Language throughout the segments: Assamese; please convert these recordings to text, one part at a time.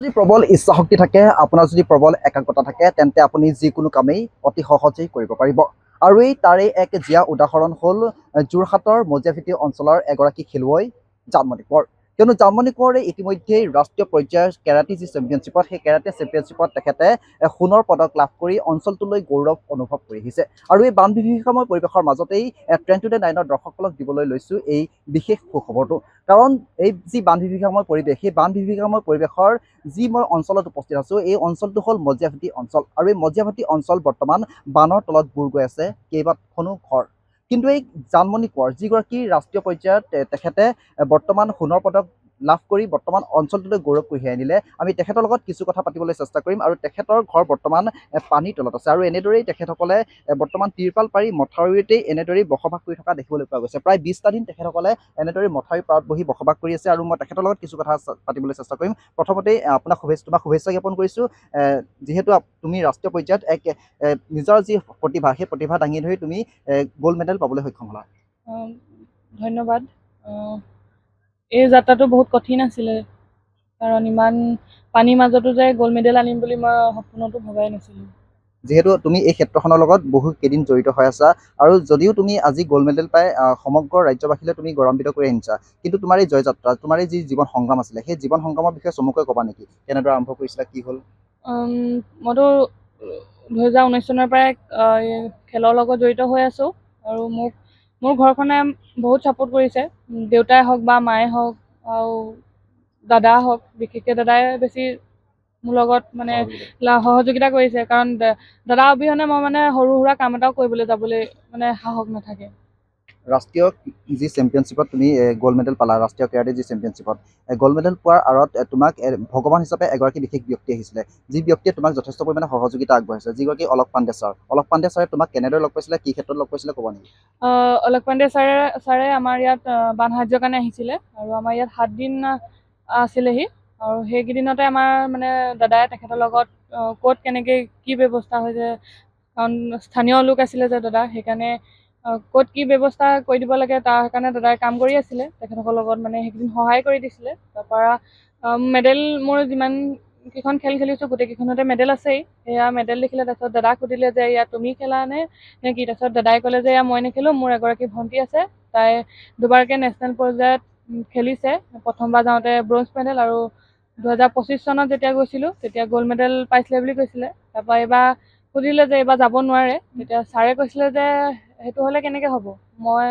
যদি প্ৰবল ইচ্ছাশক্তি থাকে, আপোনাৰ যদি প্ৰবল একাগ্ৰতা থাকে, তেন্তে আপুনি যিকোনো কামেই অতি সহজেই কৰিব পাৰিব। আৰু তাৰে এক জীয়া উদাহৰণ হ'ল যোৰহাটৰ মজিয়াভিটি অঞ্চলৰ এগৰাকী খেলুৱৈ জানমণি কোঁৱৰ। কিয়নো জানমণি কোঁৱৰে ইতিমধ্যেই ৰাষ্ট্ৰীয় পৰ্যায়ৰ কেৰাটে যি চেম্পিয়নশ্বিপত, সেই কেৰাটে চেম্পিয়নশ্বিপত তেখেতে সোণৰ পদক লাভ কৰি অঞ্চলটোলৈ গৌৰৱ অনুভৱ কৰি আহিছে। আৰু এই বান বিভীষিকাময় পৰিৱেশৰ মাজতেই ট্ৰেইন টু দ্য নাইনৰ দৰ্শকসকলক দিবলৈ লৈছোঁ এই বিশেষ সুখবৰটো। কাৰণ এই যি বান বিভীষিকাময় পৰিৱেশ, সেই বান বিভীষিকাময় পৰিৱেশৰ যি মই অঞ্চলত উপস্থিত আছোঁ, এই অঞ্চলটো হ'ল মজিয়াভিটি অঞ্চল। আৰু এই মজিয়াভিটি অঞ্চল বৰ্তমান বানৰ তলত বুৰ গৈ আছে কেইবাখনো ঘৰ। কিন্তু এই জানমণি কোঁৱৰ, যিগৰাকী ৰাষ্ট্ৰীয় পৰ্যায়ত তেখেতে বৰ্তমান সোণৰ পদক লাভ কৰি বৰ্তমান অঞ্চলটোলৈ গৌৰৱ কঢ়িয়াই আনিলে, আমি তেখেতৰ লগত কিছু কথা পাতিবলৈ চেষ্টা কৰিম। আৰু তেখেতৰ ঘৰ বৰ্তমান পানীৰ তলত আছে। আৰু এনেদৰেই তেখেতসকলে বৰ্তমান তিৰপাল পাৰি মথাউৰিতেই এনেদৰেই বসবাস কৰি থকা দেখিবলৈ পোৱা গৈছে। প্ৰায় 20টা দিন তেখেতসকলে এনেদৰে মথাউৰিৰ পাৰত বহি বসবাস কৰি আছে। আৰু মই তেখেতৰ লগত কিছু কথা পাতিবলৈ চেষ্টা কৰিম। প্ৰথমতেই তোমাক শুভেচ্ছা জ্ঞাপন কৰিছোঁ, যিহেতু তুমি ৰাষ্ট্ৰীয় পৰ্যায়ত এক নিজৰ যি প্ৰতিভা, সেই প্ৰতিভা দাঙি ধৰি তুমি গ'ল্ড মেডেল পাবলৈ সক্ষম হ'লা। ধন্যবাদ। এই যাত্ৰাটো বহুত কঠিন আছিলে, কাৰণ ইমান পানীৰ মাজতো যে গ'ল্ড মেডেল আনিম বুলি মই সপোনতো ভবাই নাছিলোঁ। যিহেতু তুমি এই ক্ষেত্ৰখনৰ লগত বহু কেইদিন জড়িত হৈ আছা, আৰু যদিও তুমি আজি গ'ল্ড মেডেল পাই সমগ্ৰ ৰাজ্যবাসীলৈ তুমি গৌৰৱান্বিত কৰি আনিছা, কিন্তু তোমাৰ এই জয়যাত্ৰা, তোমাৰ এই যি জীৱন সংগ্ৰাম আছিলে, সেই জীৱন সংগ্ৰামৰ বিষয়ে চমুকৈ ক'বা নেকি? কেনেদৰে আৰম্ভ কৰিছিলা, কি হ'ল? মইতো 2019 চনৰ পৰাই খেলৰ লগত জড়িত হৈ আছোঁ। আৰু মোৰ ঘৰখনে বহুত ছাপোৰ্ট কৰিছে, দেউতাই হওক বা মায়ে হওক আৰু দাদা হওক, বিশেষকৈ দাদাই বেছি মোৰ লগত মানে সহযোগিতা কৰিছে। কাৰণ দাদা অবিহনে মই মানে সৰু সুৰা কাম এটাও কৰিবলৈ যাবলৈ মানে সাহস নাথাকে। ৰাষ্ট্ৰীয় যি চেম্পিয়নশ্বিপত তুমি গ'ল্ড মেডেল পালা, ৰাষ্ট্ৰীয় কেৰাটে যি চেম্পিয়নশ্বিপত গ'ল্ড মেডেল পোৱাৰ আঁৰত তোমাক ভগৱান হিচাপে এগৰাকী বিশেষ ব্যক্তি আহিছিলে, যি ব্যক্তিয়ে তোমাক যথেষ্ট পৰিমাণে সহযোগিতা আগবঢ়াইছে, যিগৰাকী অলক পাণ্ডে ছাৰ। অলক পাণ্ডে ছাৰে তোমাক কেনেদৰে লগ পাইছিলে, কি ক্ষেত্ৰত লগ পাইছিলে, ক'বা নেকি? অলক পাণ্ডে ছাৰে আমাৰ ইয়াত বান সাহায্যৰ কাৰণে আহিছিলে, আৰু আমাৰ ইয়াত 7 দিন আছিলেহি। আৰু সেইকেইদিনতে আমাৰ মানে দাদাই তেখেতৰ লগত ক'ত কেনেকৈ কি ব্যৱস্থা হৈছে, কাৰণ স্থানীয় লোক আছিলে যে দাদা, সেইকাৰণে ক'ত কি ব্যৱস্থা কৰি দিব লাগে তাৰ কাৰণে দাদাই কাম কৰি আছিলে, তেখেতসকলৰ লগত মানে সেইকেইদিন সহায় কৰি দিছিলে। তাৰপৰা মেডেল মোৰ যিমান কেইখন খেল খেলিছোঁ গোটেইকেইখনতে মেডেল আছেই। সেয়া মেডেল দেখিলে তাৰপিছত দাদাক সুধিলে যে এয়া তুমি খেলা নে কি? তাৰপিছত দাদাই ক'লে যে এয়া মই নেখেলোঁ, মোৰ এগৰাকী ভণ্টি আছে, তাই দুবাৰকৈ নেশ্যনেল পৰ্যায়ত খেলিছে। প্ৰথমবাৰ যাওঁতে ব্ৰঞ্জ মেডেল, আৰু 2025 চনত যেতিয়া গৈছিলোঁ তেতিয়া গ'ল্ড মেডেল পাইছিলে বুলি কৈছিলে। তাৰপৰা এইবাৰ সুধিলে যে এইবাৰ যাব নোৱাৰে, তেতিয়া ছাৰে কৈছিলে যে সেইটো হ'লে কেনেকৈ হ'ব মই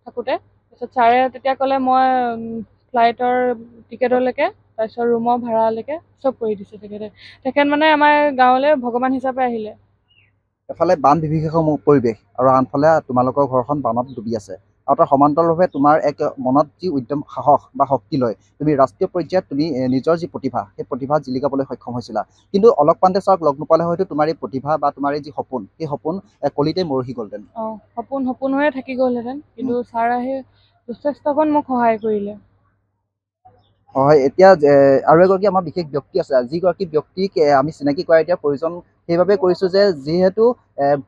থাকোঁতে। তাৰপিছত ছাৰে তেতিয়া ক'লে মই ফ্লাইটৰ টিকেটলৈকে তাৰপিছত ৰুমৰ ভাড়ালৈকে চব কৰি দিছে তেখেত মানে আমাৰ গাঁৱলৈ ভগৱান হিচাপে আহিলে। এফালে বান বিভীষিকাময় পৰিৱেশ, আৰু আনফালে তোমালোকৰ ঘৰখন বানত ডুবি আছে, আৰু তাৰ সমান্তৰালভাৱে তোমাৰ এক মনত যি উদ্যম, সাহস বা শক্তি লৈ তুমি ৰাষ্ট্ৰীয় পৰ্যায়ত তুমি নিজৰ যি প্ৰতিভা, সেই প্ৰতিভা জিলিকাবলৈ সক্ষম হৈছিলা। কিন্তু অলক পাণ্ডে ছাৰক লগ নোপালে হয়তো তোমাৰ এই প্ৰতিভা বা তোমাৰ এই যি সপোন, সেই সপোন কলিতে মৰহি গ'লহেঁতেন। সপোন হৈয়ে থাকি গ'লহেঁতেন, কিন্তু ছাৰ আহি যথেষ্টকণ মোক সহায় কৰিলে। হয়, এতিয়া আৰু এগৰাকী আমাৰ বিশেষ ব্যক্তি আছে, যিগৰাকী ব্যক্তিক আমি চিনাকি কৰাই দিয়াৰ প্ৰয়োজন সেইবাবে কৰিছোঁ যে যিহেতু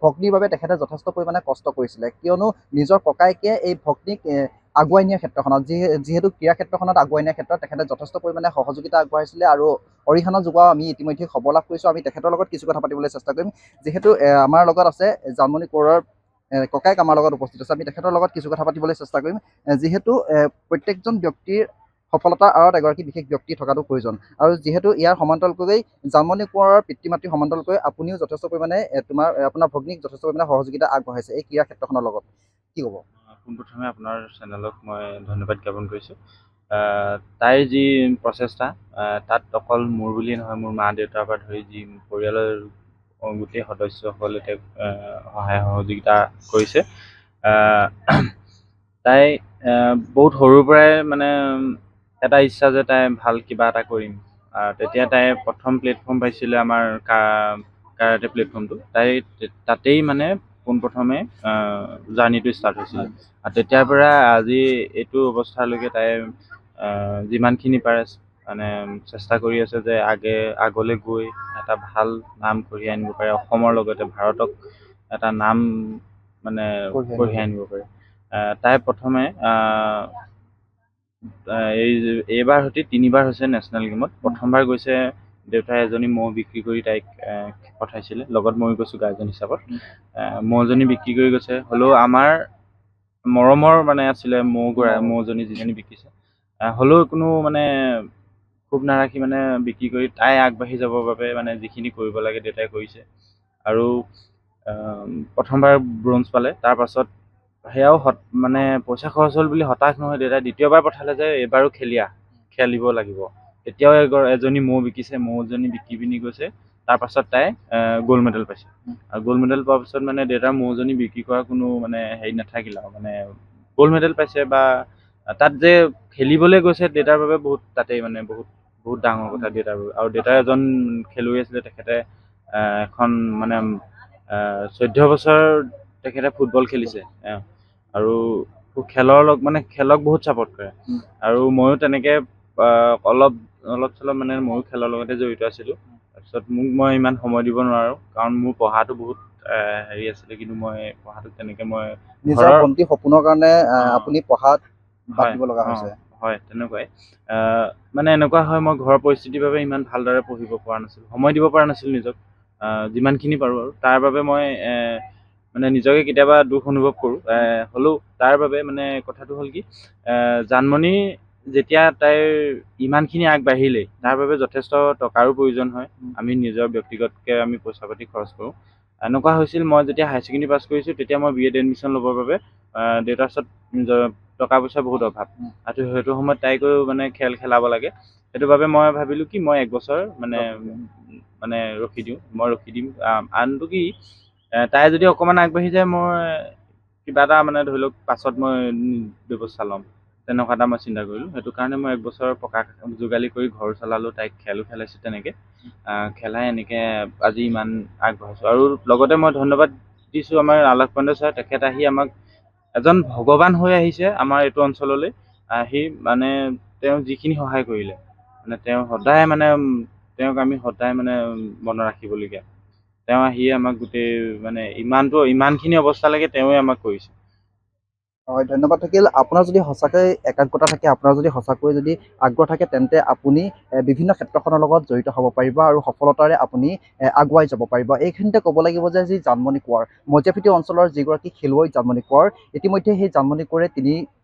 ভগ্নীৰ বাবে তেখেতে যথেষ্ট পৰিমাণে কষ্ট কৰিছিলে, কিয়নো নিজৰ ককায়েকে এই ভগ্নীক আগুৱাই নিয়াৰ ক্ষেত্ৰখনত, যিহেতু ক্ৰীড়া ক্ষেত্ৰখনত আগুৱাই নিয়াৰ ক্ষেত্ৰত তেখেতে যথেষ্ট পৰিমাণে সহযোগিতা আগবঢ়াইছিলে আৰু অৰিহণা যোগোৱা আমি ইতিমধ্যে খবৰ লাভ কৰিছোঁ। আমি তেখেতৰ লগত কিছু কথা পাতিবলৈ চেষ্টা কৰিম। যিহেতু আমাৰ লগত আছে জানমণি কোঁৱৰৰ ককায়েক, আমাৰ লগত উপস্থিত আছে, আমি তেখেতৰ লগত কিছু কথা পাতিবলৈ চেষ্টা কৰিম। যিহেতু প্ৰত্যেকজন ব্যক্তিৰ সফলতাৰ আঁৰত এগৰাকী বিশেষ ব্যক্তি থকাটো প্ৰয়োজন, আৰু যিহেতু ইয়াৰ সমান্তৰালকৈ জানমণি কোঁৱৰৰ পিতৃ মাতৃ সমান্তৰালকৈ আপুনিও যথেষ্ট পৰিমাণে আপোনাৰ ভগ্নীক যথেষ্ট পৰিমাণে সহযোগিতা আগবঢ়াইছে এই ক্ৰীড়া ক্ষেত্ৰখনৰ লগত, কি ক'ব? পোনপ্ৰথমে আপোনাৰ চেনেলক মই ধন্যবাদ জ্ঞাপন কৰিছোঁ। তাইৰ যি প্ৰচেষ্টা, তাত অকল মোৰ বুলিয়েই নহয়, মোৰ মা দেউতাৰ পৰা ধৰি যি পৰিয়ালৰ গোটেই সদস্যসকলে তেওঁক সহায় সহযোগিতা কৰিছে। তাই বহুত সৰুৰ পৰাই মানে এটা ইচ্ছা যে তাই ভাল কিবা এটা কৰিম। তেতিয়া তাই প্ৰথম প্লেটফৰ্ম পাইছিলে আমাৰ কাৰাটে প্লেটফৰ্মটো। তাই তাতেই মানে পোনপ্ৰথমে জাৰ্ণিটো ষ্টাৰ্ট হৈছিলে। আৰু তেতিয়াৰ পৰা আজি এইটো অৱস্থালৈকে তাই যিমানখিনি পাৰে মানে চেষ্টা কৰি আছে যে আগলৈ গৈ এটা ভাল নাম কঢ়িয়াই আনিব পাৰে, অসমৰ লগতে ভাৰতক এটা নাম মানে কঢ়িয়াই আনিব পাৰে। তাই প্ৰথমে এইবাৰ সৈতে 3বাৰ হৈছে নেশ্যনেল গেমত। প্ৰথমবাৰ গৈছে দেউতাই এজনী ম'হ বিক্ৰী কৰি তাইক পঠাইছিলে, লগত মই গৈছোঁ গাৰ্জেন হিচাপত। ম'হজনী বিক্ৰী কৰি গৈছে, হ'লেও আমাৰ মৰমৰ মানে আছিলে ম'হজনী যিজনী বিকিছে, হ'লেও কোনো মানে ক্ষোভ নাৰাখি মানে বিক্ৰী কৰি তাই আগবাঢ়ি যাবৰ বাবে মানে যিখিনি কৰিব লাগে দেউতাই কৰিছে। আৰু প্ৰথমবাৰ ব্ৰঞ্জ পালে, তাৰপাছত সেয়াও মানে পইচা খৰচ হ'ল বুলি হতাশ নহয় দেউতাই দ্বিতীয়বাৰ পঠালে যে এইবাৰো খেলিব লাগিব। তেতিয়াও এজনী ম'হ বিকিছে, ম'হজনী বিকি পিনি গৈছে, তাৰপাছত তাই গ'ল্ড মেডেল পাইছে। আৰু গ'ল্ড মেডেল পোৱাৰ পিছত মানে দেউতাৰ ম'হজনী বিক্ৰী কৰা কোনো মানে হেৰি নাথাকিল আৰু, মানে গ'ল্ড মেডেল পাইছে বা তাত যে খেলিবলৈ গৈছে দেউতাৰ বাবে তাতেই মানে বহুত ডাঙৰ কথা দেউতাৰ বাবে। আৰু দেউতাৰ এজন খেলুৱৈ আছিলে, তেখেতে এখন মানে 14 বছৰ তেখেতে ফুটবল খেলিছে। আৰু খেলক বহুত ছাপোৰ্ট কৰে। আৰু ময়ো তেনেকৈ অলপ চলপ মানে ময়ো খেলৰ লগতে জড়িত আছিলোঁ। তাৰপিছত মই ইমান সময় দিব নোৱাৰোঁ, কাৰণ মোৰ পঢ়াটো বহুত হেৰি আছিলে, কিন্তু মই পঢ়াটোক তেনেকৈ মই নিজৰ ভণ্টি সপোনৰ কাৰণে আপুনি পঢ়াত বাদ দিব লগা হৈছে। হয়, তেনেকুৱাই। মানে এনেকুৱা হয়, মই ঘৰৰ পৰিস্থিতিৰ বাবে ইমান ভালদৰে পঢ়িব পৰা নাছিলোঁ, সময় দিব পৰা নাছিলোঁ নিজক যিমানখিনি পাৰোঁ। আৰু তাৰ বাবে মই মানে নিজকে কেতিয়াবা দুখ অনুভৱ কৰোঁ। হ'লেও তাৰ বাবে মানে কথাটো হ'ল কি, জানমণি যেতিয়া তাইৰ ইমানখিনি আগবাঢ়িলেই, তাৰ বাবে যথেষ্ট টকাৰো প্ৰয়োজন হয়। আমি নিজৰ ব্যক্তিগতকৈ আমি পইচা পাতি খৰচ কৰোঁ। এনেকুৱা হৈছিল, মই যেতিয়া হায়াৰ ছেকেণ্ডেৰী পাছ কৰিছোঁ, তেতিয়া মই BEd এডমিশ্যন ল'বৰ বাবে দেউতাৰ ওচৰত নিজৰ টকা পইচাৰ বহুত অভাৱ। আৰু সেইটো সময়ত তাইকো মানে খেল খেলাব লাগে। সেইটো বাবে মই ভাবিলোঁ কি, মই 1 বছৰ মানে ৰখি দিম। আনটো কি, তাই যদি অকণমান আগবাঢ়ি যায়, মই কিবা এটা মানে ধৰি লওক পাছত মই ব্যৱস্থা ল'ম, তেনেকুৱা এটা মই চিন্তা কৰিলোঁ। সেইটো কাৰণে মই 1 বছৰ পকা যোগালি কৰি ঘৰ চলালোঁ, তাইক খেলো খেলাইছোঁ তেনেকৈ। খেলাই এনেকৈ আজি ইমান আগবাঢ়িছোঁ। আৰু লগতে মই ধন্যবাদ দিছোঁ আমাৰ আলাস পাণ্ডে ছাৰ, তেখেত আহি আমাক এজন ভগৱান হৈ আহিছে আমাৰ এইটো অঞ্চললৈ। আহি মানে তেওঁ যিখিনি সহায় কৰিলে, মানে তেওঁ সদায় মানে তেওঁক আমি সদায় মানে মনত ৰাখিবলগীয়া। তেওঁ আহিয়ে আমাক গোটেই মানে ইমানখিনি অৱস্থালৈকে তেওঁৱে আমাক কৰিছে। হয়, ধন্যবাদ থাকিল। আপোনাৰ যদি সঁচাকৈ একাগ্ৰতা থাকে, আপোনাৰ যদি সঁচাকৈ যদি আগ্ৰহ থাকে, তেন্তে আপুনি বিভিন্ন ক্ষেত্ৰখনৰ লগত জড়িত হ'ব পাৰিব আৰু সফলতাৰে আপুনি আগুৱাই যাব পাৰিব। এইখিনিতে ক'ব লাগিব যে যি জানমণি কোঁৱৰ, মজিয়াপিটি অঞ্চলৰ যিগৰাকী খেলুৱৈ জানমণি কোঁৱৰ, ইতিমধ্যে সেই জানমণি কোঁৱৰে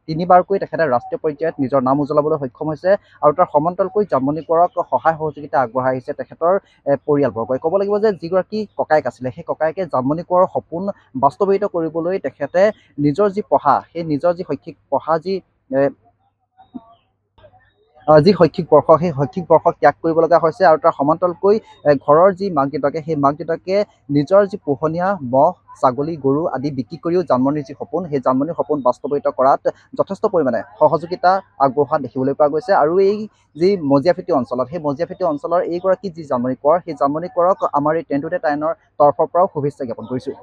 তিনিবাৰকৈ তেখেতে ৰাষ্ট্ৰীয় পৰ্যায়ত নিজৰ নাম উজ্বলাবলৈ সক্ষম হৈছে। আৰু তাৰ সমান্তৰালকৈ জানমণি কোঁৱৰক সহায় সহযোগিতা আগবঢ়াই আহিছে তেখেতৰ পৰিয়ালবৰ্গই। ক'ব লাগিব যে যিগৰাকী ককায়েক আছিলে, সেই ককায়েকে জানমণি কোঁৱৰৰ সপোন বাস্তৱায়িত কৰিবলৈ তেখেতে নিজৰ যি পঢ়া, সেই নিজৰ যি শৈক্ষিক পঢ়া, যি শৈক্ষিক বৰ্ষ, সেই শৈক্ষিক বৰ্ষক ত্যাগ কৰিব লগা হৈছে। আৰু তাৰ সমান্তৰালকৈ ঘৰৰ যি মাক দেউতাকে, সেই মাক দেউতাকে নিজৰ যি পোহনীয়া ম'হ, ছাগলী, গৰু আদি বিক্ৰী কৰিও জানমণিৰ যি সপোন, সেই জানমণিৰ সপোন বাস্তৱায়িত কৰাত যথেষ্ট পৰিমাণে সহযোগিতা আগবঢ়োৱা দেখিবলৈ পোৱা গৈছে। আৰু এই যি মজিয়াপিটি অঞ্চলত, সেই মজিয়াপিটি অঞ্চলৰ এইগৰাকী যি জানমণি কোঁৱৰ, সেই জানমণি কোঁৱৰক আমাৰ এই 10 to 10 টাইমৰ তৰফৰ পৰাও শুভেচ্ছা জ্ঞাপন কৰিছোঁ।